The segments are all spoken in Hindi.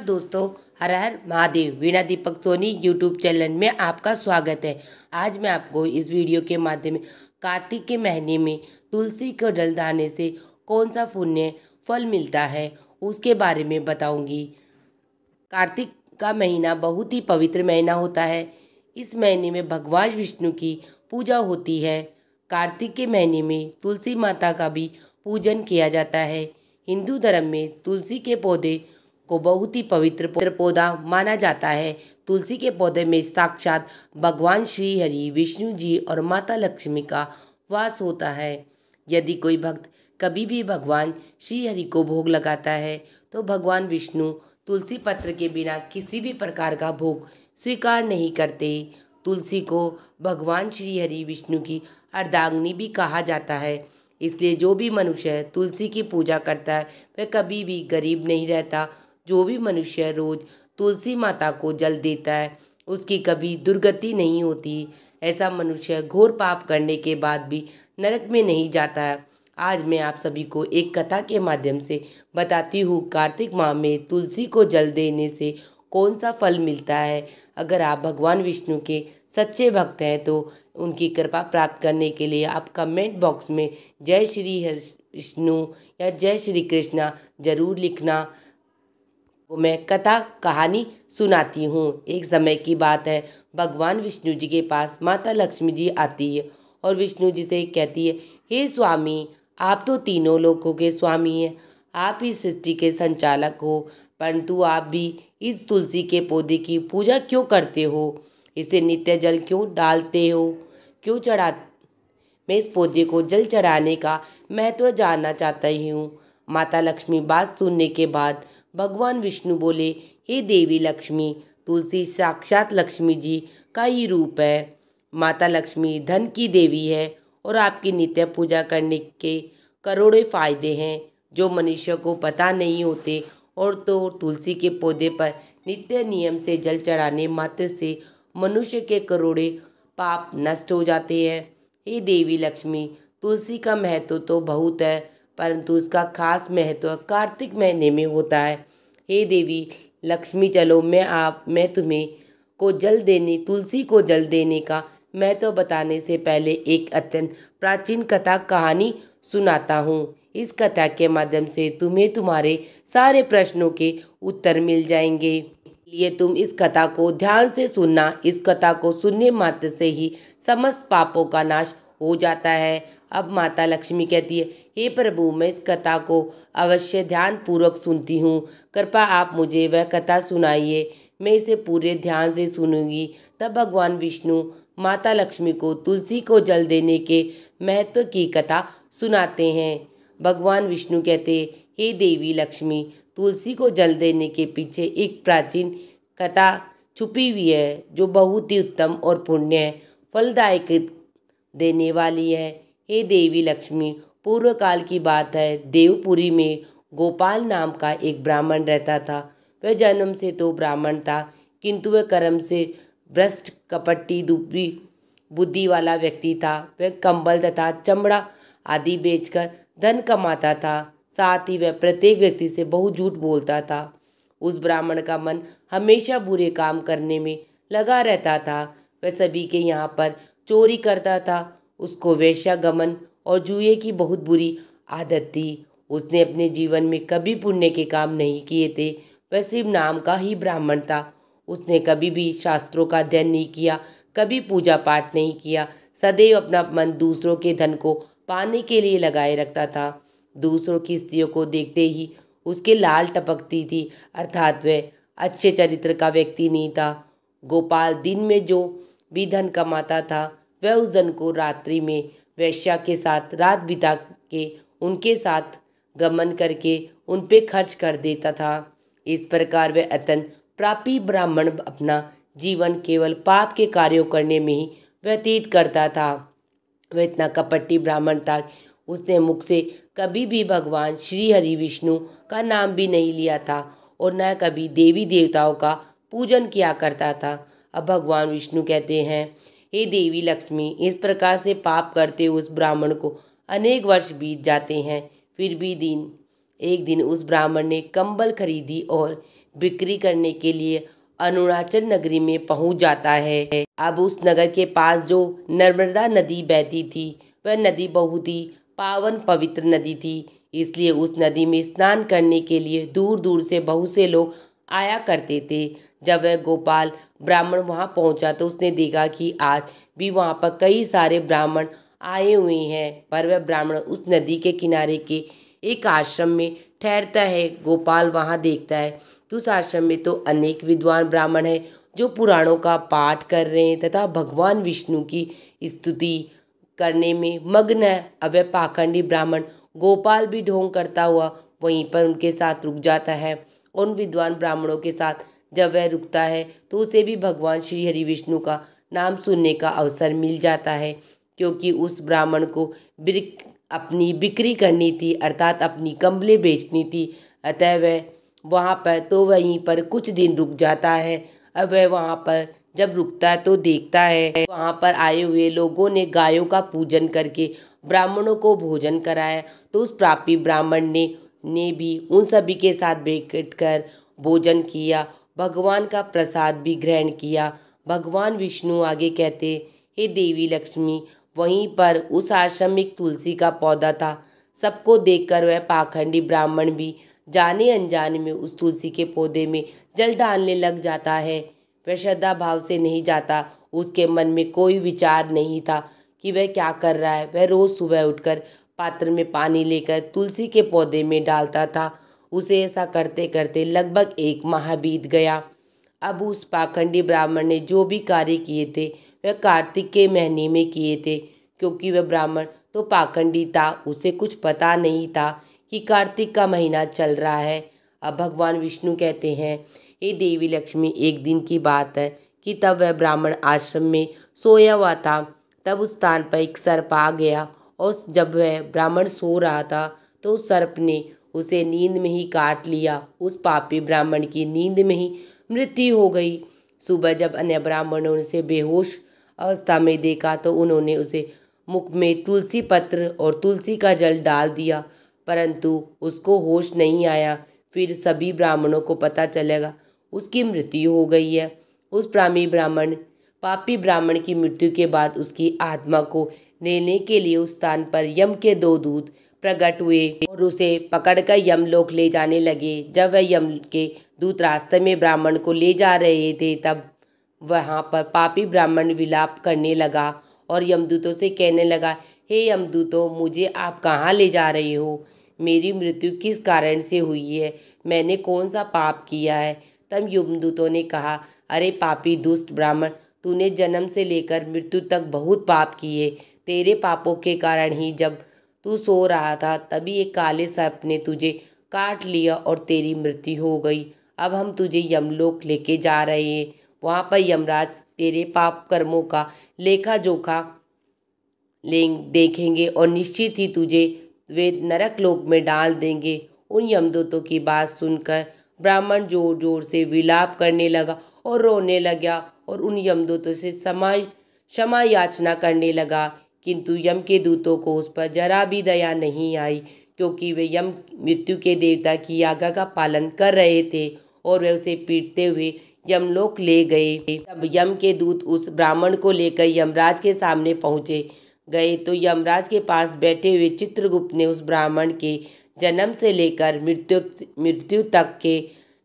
नमस्कार दोस्तों, हर हर महादेव। वीणा दीपक सोनी यूट्यूब चैनल में आपका स्वागत है। आज मैं आपको इस वीडियो के माध्यम में कार्तिक के महीने में तुलसी को जल डालने से कौन सा पुण्य फल मिलता है उसके बारे में बताऊंगी। कार्तिक का महीना बहुत ही पवित्र महीना होता है। इस महीने में भगवान विष्णु की पूजा होती है। कार्तिक के महीने में तुलसी माता का भी पूजन किया जाता है। हिंदू धर्म में तुलसी के पौधे को बहुत ही पवित्र पौधा माना जाता है। तुलसी के पौधे में साक्षात भगवान श्री हरि विष्णु जी और माता लक्ष्मी का वास होता है। यदि कोई भक्त कभी भी भगवान श्री हरि को भोग लगाता है तो भगवान विष्णु तुलसी पत्र के बिना किसी भी प्रकार का भोग स्वीकार नहीं करते। तुलसी को भगवान श्री हरि विष्णु की अर्धांगिनी भी कहा जाता है। इसलिए जो भी मनुष्य तुलसी की पूजा करता है वह कभी भी गरीब नहीं रहता। जो भी मनुष्य रोज तुलसी माता को जल देता है उसकी कभी दुर्गति नहीं होती। ऐसा मनुष्य घोर पाप करने के बाद भी नरक में नहीं जाता है। आज मैं आप सभी को एक कथा के माध्यम से बताती हूँ कार्तिक माह में तुलसी को जल देने से कौन सा फल मिलता है। अगर आप भगवान विष्णु के सच्चे भक्त हैं तो उनकी कृपा प्राप्त करने के लिए आप कमेंट बॉक्स में जय श्री विष्णु या जय श्री कृष्णा जरूर लिखना। मैं कथा कहानी सुनाती हूँ। एक समय की बात है, भगवान विष्णु जी के पास माता लक्ष्मी जी आती है और विष्णु जी से कहती है, हे स्वामी, आप तो तीनों लोकों के स्वामी हैं, आप ही सृष्टि के संचालक हो, परंतु आप भी इस तुलसी के पौधे की पूजा क्यों करते हो? इसे नित्य जल क्यों डालते हो, क्यों चढ़ा? मैं इस पौधे को जल चढ़ाने का महत्व जानना चाहता ही हूँ। माता लक्ष्मी बात सुनने के बाद भगवान विष्णु बोले, हे देवी लक्ष्मी, तुलसी साक्षात लक्ष्मी जी का ही रूप है। माता लक्ष्मी धन की देवी है और आपकी नित्य पूजा करने के करोड़ों फायदे हैं जो मनुष्य को पता नहीं होते। और तो तुलसी के पौधे पर नित्य नियम से जल चढ़ाने मात्र से मनुष्य के करोड़ों पाप नष्ट हो जाते हैं। हे देवी लक्ष्मी, तुलसी का महत्व तो बहुत है परंतु उसका खास महत्व कार्तिक महीने में होता है। हे देवी लक्ष्मी, चलो मैं तुम्हें को जल देने तुलसी को जल देने का महत्व बताने से पहले एक अत्यंत प्राचीन कथा कहानी सुनाता हूँ। इस कथा के माध्यम से तुम्हें तुम्हारे सारे प्रश्नों के उत्तर मिल जाएंगे। लिए तुम इस कथा को ध्यान से सुनना। इस कथा को सुनने मात्र से ही समस्त पापों का नाश हो जाता है। अब माता लक्ष्मी कहती है, हे प्रभु, मैं इस कथा को अवश्य ध्यान पूर्वक सुनती हूँ, कृपया आप मुझे वह कथा सुनाइए, मैं इसे पूरे ध्यान से सुनूंगी। तब भगवान विष्णु माता लक्ष्मी को तुलसी को जल देने के महत्व की कथा सुनाते हैं। भगवान विष्णु कहते, हे देवी लक्ष्मी, तुलसी को जल देने के पीछे एक प्राचीन कथा छुपी हुई है जो बहुत ही उत्तम और पुण्य फलदायक देने वाली है। हे देवी लक्ष्मी, पूर्व काल की बात है, देवपुरी में गोपाल नाम का एक ब्राह्मण रहता था। वह जन्म से तो ब्राह्मण था किंतु वह कर्म से भ्रष्ट कपटी दुबरी बुद्धि वाला व्यक्ति था। वह कंबल तथा चमड़ा आदि बेचकर धन कमाता था। साथ ही वह प्रत्येक व्यक्ति से बहुत झूठ बोलता था। उस ब्राह्मण का मन हमेशा बुरे काम करने में लगा रहता था। वह सभी के यहाँ पर चोरी करता था। उसको वेश्यागमन और जुए की बहुत बुरी आदत थी। उसने अपने जीवन में कभी पुण्य के काम नहीं किए थे। वह सिर्फ नाम का ही ब्राह्मण था। उसने कभी भी शास्त्रों का अध्ययन नहीं किया, कभी पूजा पाठ नहीं किया। सदैव अपना मन दूसरों के धन को पाने के लिए लगाए रखता था। दूसरों की स्त्रियों को देखते ही उसके लाल टपकती थी, अर्थात वह अच्छे चरित्र का व्यक्ति नहीं था। गोपाल दिन में जो भी धन कमाता था वह उस धन को रात्रि में वेश्या के साथ रात बिता के उनके साथ गमन करके उन पे खर्च कर देता था। इस प्रकार वह अत्यंत पापी ब्राह्मण अपना जीवन केवल पाप के कार्यों करने में ही व्यतीत करता था। वह इतना कपटी ब्राह्मण था, उसने मुख से कभी भी भगवान श्री हरि विष्णु का नाम भी नहीं लिया था और न कभी देवी देवताओं का पूजन किया करता था। अब भगवान विष्णु कहते हैं, हे देवी लक्ष्मी, इस प्रकार से पाप करते उस ब्राह्मण को अनेक वर्ष बीत जाते हैं। फिर भी दिन एक दिन उस ब्राह्मण ने कंबल खरीदी और बिक्री करने के लिए अरुणाचल नगरी में पहुंच जाता है। अब उस नगर के पास जो नर्मदा नदी बहती थी, वह नदी बहुत ही पावन पवित्र नदी थी। इसलिए उस नदी में स्नान करने के लिए दूर दूर से बहुत से लोग आया करते थे। जब वह गोपाल ब्राह्मण वहां पहुंचा तो उसने देखा कि आज भी वहां पर कई सारे ब्राह्मण आए हुए हैं, पर वह ब्राह्मण उस नदी के किनारे के एक आश्रम में ठहरता है। गोपाल वहां देखता है तो उस आश्रम में तो अनेक विद्वान ब्राह्मण हैं जो पुराणों का पाठ कर रहे हैं तथा भगवान विष्णु की स्तुति करने में मग्न है। अब वह पाखंडी ब्राह्मण गोपाल भी ढोंग करता हुआ वहीं पर उनके साथ रुक जाता है। उन विद्वान ब्राह्मणों के साथ जब वह रुकता है तो उसे भी भगवान श्री हरि विष्णु का नाम सुनने का अवसर मिल जाता है, क्योंकि उस ब्राह्मण को अपनी बिक्री करनी थी, अर्थात अपनी कंबलें बेचनी थी। अतः वह वहाँ पर तो वहीं पर कुछ दिन रुक जाता है। अब वह वहाँ पर जब रुकता है तो देखता है वहाँ पर आए हुए लोगों ने गायों का पूजन करके ब्राह्मणों को भोजन कराया। तो उस पापी ब्राह्मण ने भी उन सभी के साथ बैठकर भोजन किया, भगवान का प्रसाद भी ग्रहण किया। भगवान विष्णु आगे कहते, हे देवी लक्ष्मी, वहीं पर उस आश्रम में एक तुलसी का पौधा था। सबको देखकर वह पाखंडी ब्राह्मण भी जाने अनजाने में उस तुलसी के पौधे में जल डालने लग जाता है। वह श्रद्धा भाव से नहीं जाता, उसके मन में कोई विचार नहीं था कि वह क्या कर रहा है। वह रोज सुबह उठकर पात्र में पानी लेकर तुलसी के पौधे में डालता था। उसे ऐसा करते करते लगभग 1 माह बीत गया। अब उस पाखंडी ब्राह्मण ने जो भी कार्य किए थे वह कार्तिक के महीने में किए थे, क्योंकि वह ब्राह्मण तो पाखंडी था, उसे कुछ पता नहीं था कि कार्तिक का महीना चल रहा है। अब भगवान विष्णु कहते हैं, हे देवी लक्ष्मी, एक दिन की बात है कि तब वह ब्राह्मण आश्रम में सोया हुआ था। तब उस स्थान पर एक सर्प आ गया और जब वह ब्राह्मण सो रहा था तो उस सर्प ने उसे नींद में ही काट लिया। उस पापी ब्राह्मण की नींद में ही मृत्यु हो गई। सुबह जब अन्य ब्राह्मणों ने उसे बेहोश अवस्था में देखा तो उन्होंने उसे मुख में तुलसी पत्र और तुलसी का जल डाल दिया, परंतु उसको होश नहीं आया। फिर सभी ब्राह्मणों को पता चलेगा उसकी मृत्यु हो गई है। उस पापी ब्राह्मण की मृत्यु के बाद उसकी आत्मा को लेने के लिए उस स्थान पर यम के 2 दूत प्रकट हुए और उसे पकड़कर यमलोक ले जाने लगे। जब वह यम के दूत रास्ते में ब्राह्मण को ले जा रहे थे तब वहाँ पर पापी ब्राह्मण विलाप करने लगा और यमदूतों से कहने लगा, हे यमदूतों, मुझे आप कहाँ ले जा रहे हो? मेरी मृत्यु किस कारण से हुई है? मैंने कौन सा पाप किया है? तब यमदूतों ने कहा, अरे पापी दुष्ट ब्राह्मण, तूने जन्म से लेकर मृत्यु तक बहुत पाप किए। तेरे पापों के कारण ही जब तू सो रहा था तभी एक काले सर्प ने तुझे काट लिया और तेरी मृत्यु हो गई। अब हम तुझे यमलोक लेके जा रहे हैं। वहाँ पर यमराज तेरे पाप कर्मों का लेखा जोखा देखेंगे और निश्चित ही तुझे वे नरक लोक में डाल देंगे। उन यमदूतों की बात सुनकर ब्राह्मण जोर जोर से विलाप करने लगा और रोने लगा और उन यमदूतों से क्षमा याचना करने लगा, किंतु यम के दूतों को उस पर जरा भी दया नहीं आई, क्योंकि वे यम मृत्यु के देवता की आज्ञा का पालन कर रहे थे और वे उसे पीटते हुए यमलोक ले गए। तब यम के दूत उस ब्राह्मण को लेकर यमराज के सामने पहुँचे गए तो यमराज के पास बैठे हुए चित्रगुप्त ने उस ब्राह्मण के जन्म से लेकर मृत्यु तक के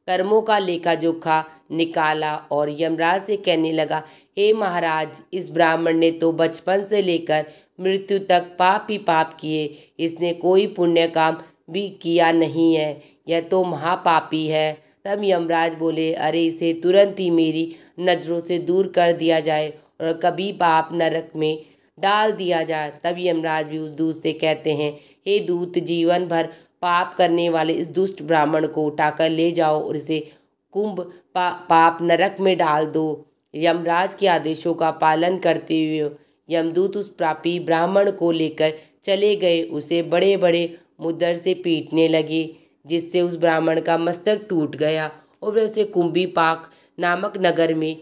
कर्मों का लेखा जोखा निकाला और यमराज से कहने लगा, हे महाराज, इस ब्राह्मण ने तो बचपन से लेकर मृत्यु तक पाप ही पाप किए। इसने कोई पुण्य काम भी किया नहीं है, यह तो महापापी है। तब यमराज बोले, अरे इसे तुरंत ही मेरी नज़रों से दूर कर दिया जाए और कभी पाप नरक में डाल दिया जाए। तब यमराज भी उस दूत से कहते हैं, हे दूत, जीवन भर पाप करने वाले इस दुष्ट ब्राह्मण को उठाकर ले जाओ और इसे पाप नरक में डाल दो। यमराज के आदेशों का पालन करते हुए यमदूत उस पापी ब्राह्मण को लेकर चले गए। उसे बड़े बड़े मुद्दर से पीटने लगे, जिससे उस ब्राह्मण का मस्तक टूट गया और वे उसे कुंभीपाक नामक नगर में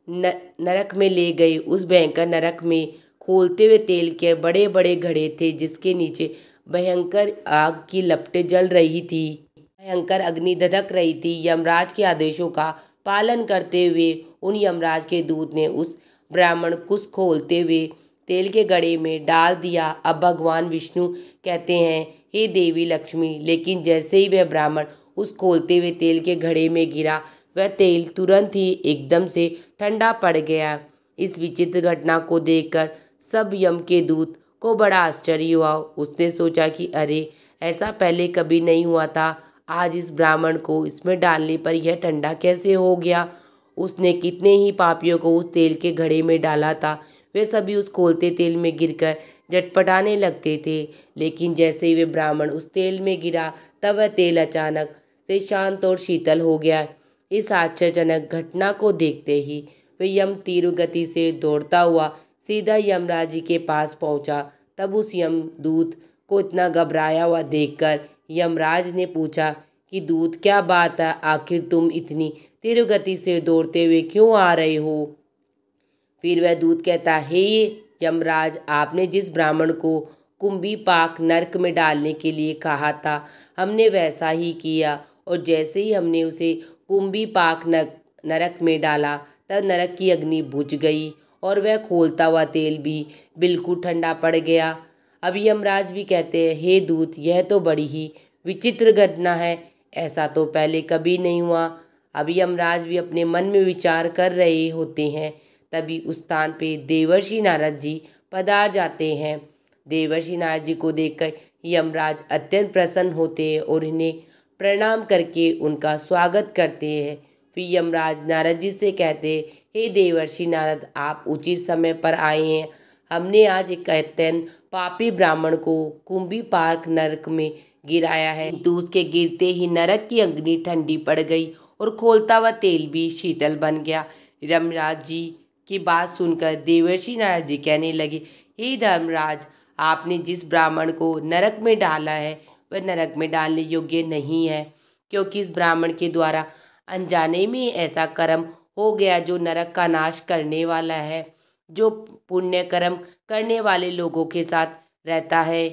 नरक में ले गए। उस भयंकर नरक में खोलते हुए तेल के बड़े बड़े घड़े थे, जिसके नीचे भयंकर आग की लपटें जल रही थी। भयंकर अग्नि धधक रही थी। यमराज के आदेशों का पालन करते हुए उन यमराज के दूत ने उस ब्राह्मण कुछ खोलते हुए तेल के घड़े में डाल दिया। अब भगवान विष्णु कहते हैं, हे देवी लक्ष्मी। लेकिन जैसे ही वह ब्राह्मण उस खोलते हुए तेल के घड़े में गिरा, वह तेल तुरंत ही एकदम से ठंडा पड़ गया। इस विचित्र घटना को देखकर सब यम के दूत को बड़ा आश्चर्य हुआ। उसने सोचा कि अरे, ऐसा पहले कभी नहीं हुआ था। आज इस ब्राह्मण को इसमें डालने पर यह ठंडा कैसे हो गया? उसने कितने ही पापियों को उस तेल के घड़े में डाला था। वे सभी उस खोलते तेल में गिरकर झटपटाने लगते थे। लेकिन जैसे ही वे ब्राह्मण उस तेल में गिरा, तब वह तेल अचानक से शांत और शीतल हो गया। इस आश्चर्यजनक घटना को देखते ही वे यम तीव्र गति से दौड़ता हुआ सीधा यमराज जी के पास पहुंचा। तब उस यमदूत को इतना घबराया हुआ देखकर यमराज ने पूछा कि दूत, क्या बात है? आखिर तुम इतनी तीव्र गति से दौड़ते हुए क्यों आ रहे हो? फिर वह दूत कहता, हे यमराज, आपने जिस ब्राह्मण को कुंभी पाक नरक में डालने के लिए कहा था, हमने वैसा ही किया। और जैसे ही हमने उसे कुंभी पाक नरक में डाला, तब नरक की अग्नि बुझ गई और वह खोलता हुआ तेल भी बिल्कुल ठंडा पड़ गया। अब यमराज भी कहते हैं, हे दूत, यह तो बड़ी ही विचित्र घटना है। ऐसा तो पहले कभी नहीं हुआ। अब यमराज भी अपने मन में विचार कर रहे होते हैं। तभी उस स्थान पे देवर्षि नारद जी पधार जाते हैं। देवर्षि नारद जी को देखकर यमराज अत्यंत प्रसन्न होते हैं और इन्हें प्रणाम करके उनका स्वागत करते हैं। फिर यमराज नारद जी से कहते हैं, हे देवर्षि नारद, आप उचित समय पर आए हैं। हमने आज एक अत्यंत पापी ब्राह्मण को कुंभी पाक नरक में गिराया है। तो उसके गिरते ही नरक की अग्नि ठंडी पड़ गई और खोलता हुआ तेल भी शीतल बन गया। यमराज जी की बात सुनकर देवर्षि नारद जी कहने लगे, हे धर्मराज, आपने जिस ब्राह्मण को नरक में डाला है, वह नरक में डालने योग्य नहीं है, क्योंकि इस ब्राह्मण के द्वारा अनजाने में ऐसा कर्म हो गया जो नरक का नाश करने वाला है। जो पुण्य कर्म करने वाले लोगों के साथ रहता है,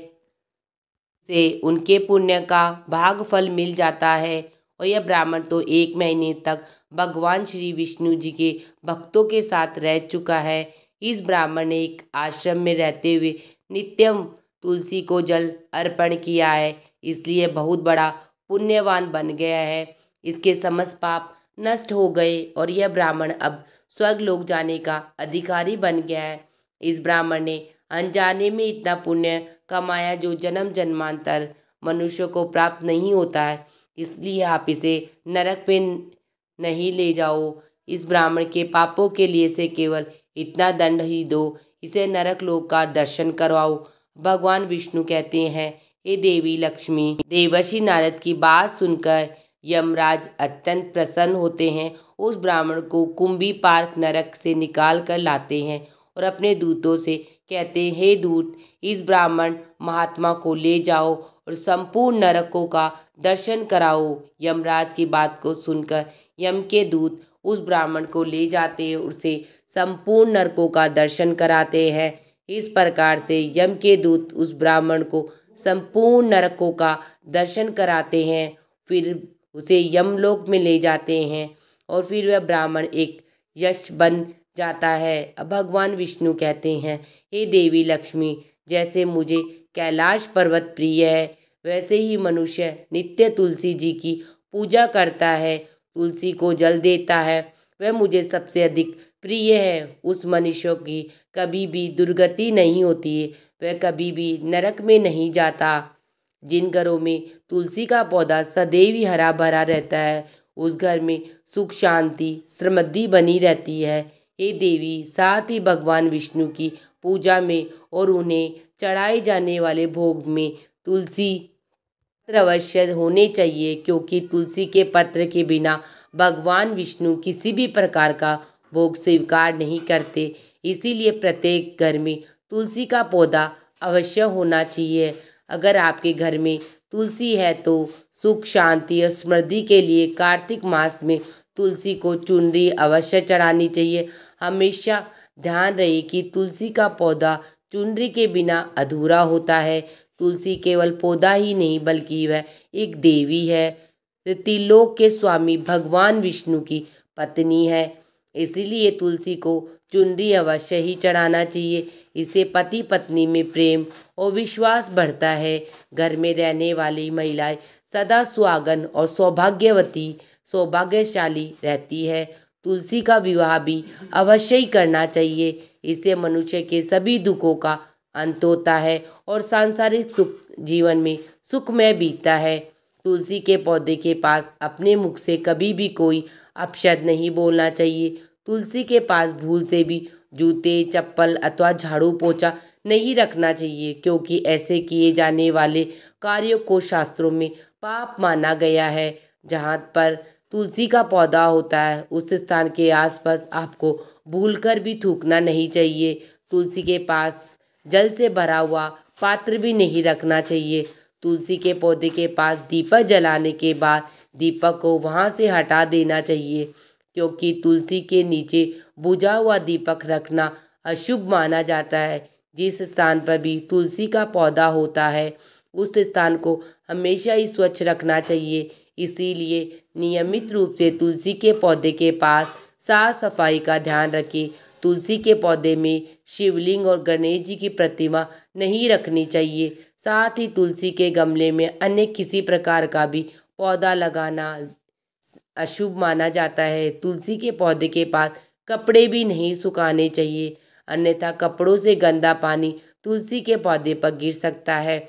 से उनके पुण्य का भागफल मिल जाता है। और यह ब्राह्मण तो 1 महीने तक भगवान श्री विष्णु जी के भक्तों के साथ रह चुका है। इस ब्राह्मण ने एक आश्रम में रहते हुए नित्यम तुलसी को जल अर्पण किया है, इसलिए बहुत बड़ा पुण्यवान बन गया है। इसके समस्त पाप नष्ट हो गए और यह ब्राह्मण अब स्वर्ग लोक जाने का अधिकारी बन गया है। इस ब्राह्मण ने अनजाने में इतना पुण्य कमाया जो जन्म जन्मांतर मनुष्य को प्राप्त नहीं होता है, इसलिए आप इसे नरक में नहीं ले जाओ। इस ब्राह्मण के पापों के लिए से केवल इतना दंड ही दो, इसे नरक लोक का दर्शन करवाओ। भगवान विष्णु कहते हैं, हे देवी लक्ष्मी। देवर्षि नारद की बात सुनकर यमराज अत्यंत प्रसन्न होते हैं। उस ब्राह्मण को कुंभी पाक नरक से निकाल कर लाते हैं और अपने दूतों से कहते हैं, हे दूत, इस ब्राह्मण महात्मा को ले जाओ और संपूर्ण नरकों का दर्शन कराओ। यमराज की बात को सुनकर यम के दूत उस ब्राह्मण को ले जाते हैं, उसे संपूर्ण नरकों का दर्शन कराते हैं। इस प्रकार से यम के दूत उस ब्राह्मण को संपूर्ण नरकों का दर्शन कराते हैं, फिर उसे यमलोक में ले जाते हैं और फिर वह ब्राह्मण एक यक्ष बन जाता है। अब भगवान विष्णु कहते हैं, हे देवी लक्ष्मी, जैसे मुझे कैलाश पर्वत प्रिय है, वैसे ही मनुष्य नित्य तुलसी जी की पूजा करता है, तुलसी को जल देता है, वह मुझे सबसे अधिक प्रिय है। उस मनुष्य की कभी भी दुर्गति नहीं होती है, वह कभी भी नरक में नहीं जाता। जिन घरों में तुलसी का पौधा सदैव ही हरा भरा रहता है, उस घर में सुख शांति समृद्धि बनी रहती है। हे देवी, साथ ही भगवान विष्णु की पूजा में और उन्हें चढ़ाए जाने वाले भोग में तुलसी पत्र अवश्य होने चाहिए, क्योंकि तुलसी के पत्र के बिना भगवान विष्णु किसी भी प्रकार का भोग स्वीकार नहीं करते। इसीलिए प्रत्येक घर में तुलसी का पौधा अवश्य होना चाहिए। अगर आपके घर में तुलसी है तो सुख शांति और समृद्धि के लिए कार्तिक मास में तुलसी को चुनरी अवश्य चढ़ानी चाहिए। हमेशा ध्यान रहे कि तुलसी का पौधा चुनरी के बिना अधूरा होता है। तुलसी केवल पौधा ही नहीं बल्कि वह एक देवी है, त्रिलोक के स्वामी भगवान विष्णु की पत्नी है। इसीलिए तुलसी को चुनरी अवश्य ही चढ़ाना चाहिए। इससे पति पत्नी में प्रेम और विश्वास बढ़ता है। घर में रहने वाली महिलाएं सदा सुहागन और सौभाग्यशाली रहती है। तुलसी का विवाह भी अवश्य ही करना चाहिए। इससे मनुष्य के सभी दुखों का अंत होता है और सांसारिक सुख जीवन में सुखमय बीतता है। तुलसी के पौधे के पास अपने मुख से कभी भी कोई अपशब्द नहीं बोलना चाहिए। तुलसी के पास भूल से भी जूते, चप्पल अथवा झाड़ू पोछा नहीं रखना चाहिए, क्योंकि ऐसे किए जाने वाले कार्यों को शास्त्रों में पाप माना गया है। जहाँ पर तुलसी का पौधा होता है उस स्थान के आसपास आपको भूलकर भी थूकना नहीं चाहिए। तुलसी के पास जल से भरा हुआ पात्र भी नहीं रखना चाहिए। तुलसी के पौधे के पास दीपक जलाने के बाद दीपक को वहाँ से हटा देना चाहिए, क्योंकि तुलसी के नीचे बुझा हुआ दीपक रखना अशुभ माना जाता है। जिस स्थान पर भी तुलसी का पौधा होता है उस स्थान को हमेशा ही स्वच्छ रखना चाहिए। इसीलिए नियमित रूप से तुलसी के पौधे के पास साफ सफाई का ध्यान रखें। तुलसी के पौधे में शिवलिंग और गणेश जी की प्रतिमा नहीं रखनी चाहिए। साथ ही तुलसी के गमले में अन्य किसी प्रकार का भी पौधा लगाना अशुभ माना जाता है। तुलसी के पौधे के पास कपड़े भी नहीं सुखाने चाहिए, अन्यथा कपड़ों से गंदा पानी तुलसी के पौधे पर गिर सकता है।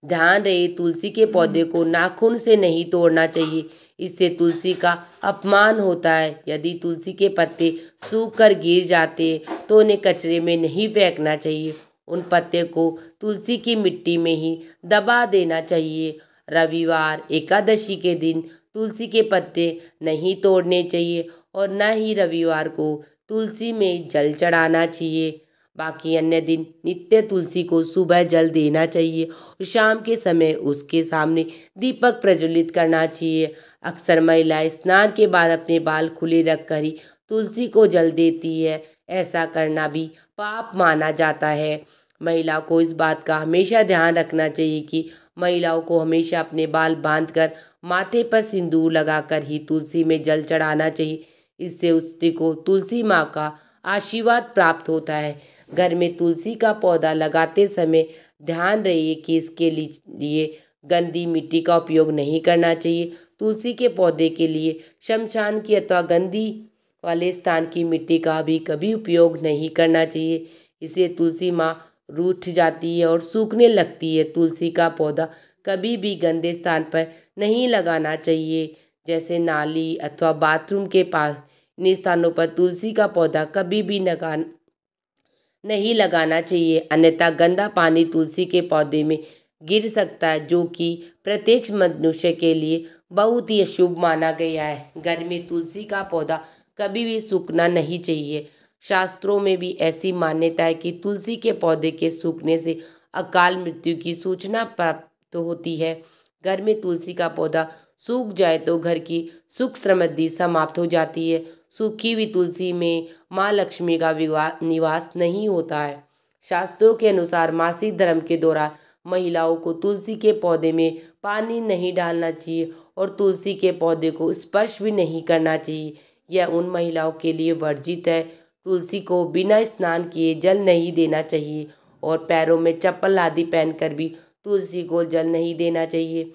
ध्यान रहे, तुलसी के पौधे को नाखून से नहीं तोड़ना चाहिए, इससे तुलसी का अपमान होता है। यदि तुलसी के पत्ते सूख कर गिर जाते तो उन्हें कचरे में नहीं फेंकना चाहिए, उन पत्ते को तुलसी की मिट्टी में ही दबा देना चाहिए। रविवार, एकादशी के दिन तुलसी के पत्ते नहीं तोड़ने चाहिए और न ही रविवार को तुलसी में जल चढ़ाना चाहिए। बाकी अन्य दिन नित्य तुलसी को सुबह जल देना चाहिए और शाम के समय उसके सामने दीपक प्रज्वलित करना चाहिए। अक्सर महिलाएं स्नान के बाद अपने बाल खुले रखकर ही तुलसी को जल देती है। ऐसा करना भी पाप माना जाता है। महिला को इस बात का हमेशा ध्यान रखना चाहिए कि महिलाओं को हमेशा अपने बाल बांधकर माथे पर सिंदूर लगाकर ही तुलसी में जल चढ़ाना चाहिए। इससे उस स्त्री को तुलसी माँ का आशीर्वाद प्राप्त होता है। घर में तुलसी का पौधा लगाते समय ध्यान रहिए कि इसके लिए गंदी मिट्टी का उपयोग नहीं करना चाहिए। तुलसी के पौधे के लिए शमशान की अथवा गंदी वाले स्थान की मिट्टी का भी कभी उपयोग नहीं करना चाहिए। इससे तुलसी माँ रूठ जाती है और सूखने लगती है। तुलसी का पौधा कभी भी गंदे स्थान पर नहीं लगाना चाहिए, जैसे नाली अथवा बाथरूम के पास। इन स्थानों पर तुलसी का पौधा कभी भी नहीं लगाना चाहिए, अन्यथा गंदा पानी तुलसी के पौधे में गिर सकता है, जो कि प्रत्येक मनुष्य के लिए बहुत ही अशुभ माना गया है। घर में तुलसी का पौधा कभी भी सूखना नहीं चाहिए। शास्त्रों में भी ऐसी मान्यता है कि तुलसी के पौधे के सूखने से अकाल मृत्यु की सूचना प्राप्त होती है। घर में तुलसी का पौधा सूख जाए तो घर की सुख समृद्धि समाप्त हो जाती है। सूखी हुई तुलसी में माँ लक्ष्मी का निवास नहीं होता है। शास्त्रों के अनुसार मासिक धर्म के दौरान महिलाओं को तुलसी के पौधे में पानी नहीं डालना चाहिए और तुलसी के पौधे को स्पर्श भी नहीं करना चाहिए। यह उन महिलाओं के लिए वर्जित है। तुलसी को बिना स्नान किए जल नहीं देना चाहिए और पैरों में चप्पल आदि पहनकर भी तुलसी को जल नहीं देना चाहिए।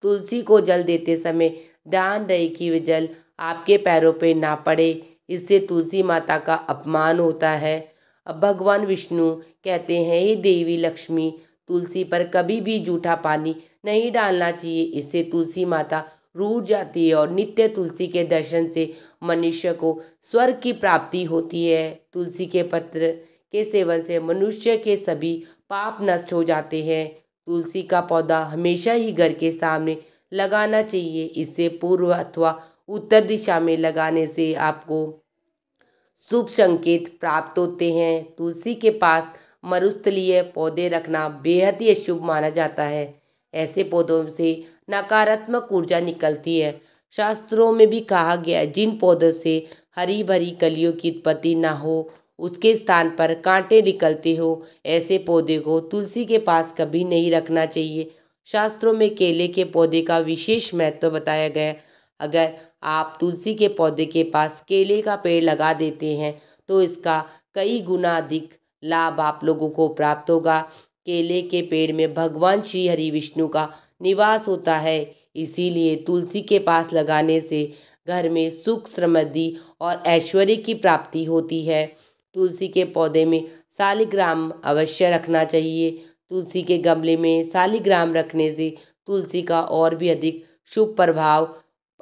तुलसी को जल देते समय ध्यान रहे कि वह जल आपके पैरों पे ना पड़े, इससे तुलसी माता का अपमान होता है। अब भगवान विष्णु कहते हैं, हे देवी लक्ष्मी, तुलसी पर कभी भी जूठा पानी नहीं डालना चाहिए, इससे तुलसी माता रूठ जाती है और नित्य तुलसी के दर्शन से मनुष्य को स्वर्ग की प्राप्ति होती है। तुलसी के पत्र के सेवन से मनुष्य के सभी पाप नष्ट हो जाते हैं। तुलसी का पौधा हमेशा ही घर के सामने लगाना चाहिए। इससे पूर्व अथवा उत्तर दिशा में लगाने से आपको शुभ संकेत प्राप्त होते हैं। तुलसी के पास मरुस्थलीय पौधे रखना बेहद ही अशुभ माना जाता है। ऐसे पौधों से नकारात्मक ऊर्जा निकलती है। शास्त्रों में भी कहा गया है, जिन पौधों से हरी भरी कलियों की उत्पत्ति ना हो उसके स्थान पर कांटे निकलते हो, ऐसे पौधे को तुलसी के पास कभी नहीं रखना चाहिए। शास्त्रों में केले के पौधे का विशेष महत्व बताया गया है। अगर आप तुलसी के पौधे के पास केले का पेड़ लगा देते हैं तो इसका कई गुना अधिक लाभ आप लोगों को प्राप्त होगा। केले के पेड़ में भगवान श्री हरि विष्णु का निवास होता है, इसीलिए तुलसी के पास लगाने से घर में सुख, समृद्धि और ऐश्वर्य की प्राप्ति होती है। तुलसी के पौधे में शालिग्राम अवश्य रखना चाहिए। तुलसी के गमले में शालिग्राम रखने से तुलसी का और भी अधिक शुभ प्रभाव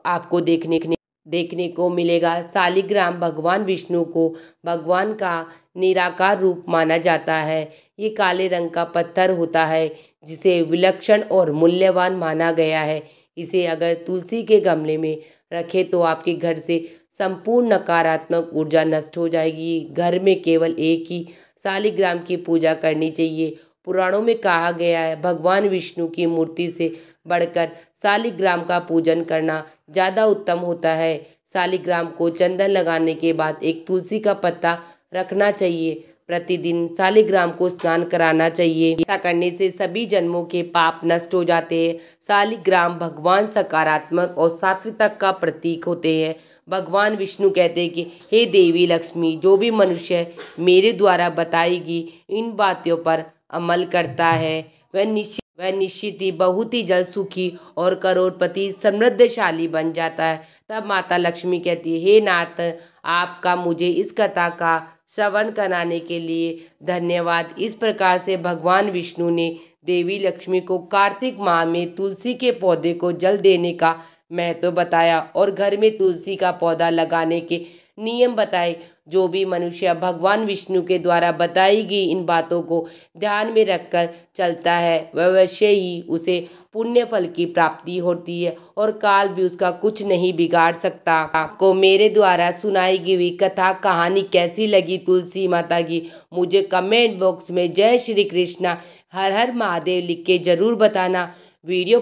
आपको देखने को मिलेगा। शालिग्राम भगवान विष्णु को भगवान का निराकार रूप माना जाता है। ये काले रंग का पत्थर होता है जिसे विलक्षण और मूल्यवान माना गया है। इसे अगर तुलसी के गमले में रखें तो आपके घर से संपूर्ण नकारात्मक ऊर्जा नष्ट हो जाएगी। घर में केवल एक ही शालिग्राम की पूजा करनी चाहिए। पुराणों में कहा गया है भगवान विष्णु की मूर्ति से बढ़कर शालिग्राम का पूजन करना ज़्यादा उत्तम होता है। शालिग्राम को चंदन लगाने के बाद एक तुलसी का पत्ता रखना चाहिए। प्रतिदिन शालिग्राम को स्नान कराना चाहिए। ऐसा करने से सभी जन्मों के पाप नष्ट हो जाते हैं। शालिग्राम भगवान सकारात्मक और सात्विकता का प्रतीक होते हैं। भगवान विष्णु कहते हैं कि हे देवी लक्ष्मी, जो भी मनुष्य मेरे द्वारा बताई इन बातों पर अमल करता है वह निश्चित ही बहुत ही जल्द सुखी और करोड़पति समृद्धशाली बन जाता है। तब माता लक्ष्मी कहती है, हे नाथ, आपका मुझे इस कथा का श्रवण कराने के लिए धन्यवाद। इस प्रकार से भगवान विष्णु ने देवी लक्ष्मी को कार्तिक माह में तुलसी के पौधे को जल देने का महत्व बताया और घर में तुलसी का पौधा लगाने के नियम बताए। जो भी मनुष्य भगवान विष्णु के द्वारा बताई गई इन बातों को ध्यान में रखकर चलता है वह अवश्य ही उसे पुण्य फल की प्राप्ति होती है और काल भी उसका कुछ नहीं बिगाड़ सकता। आपको मेरे द्वारा सुनाई गई कथा कहानी कैसी लगी तुलसी माता की, मुझे कमेंट बॉक्स में जय श्री कृष्णा हर हर महादेव लिख के जरूर बताना। वीडियो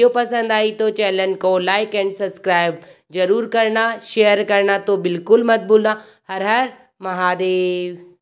पसंद आई तो चैनल को लाइक एंड सब्सक्राइब जरूर करना, शेयर करना तो बिल्कुल मत भूलना। हर हर महादेव।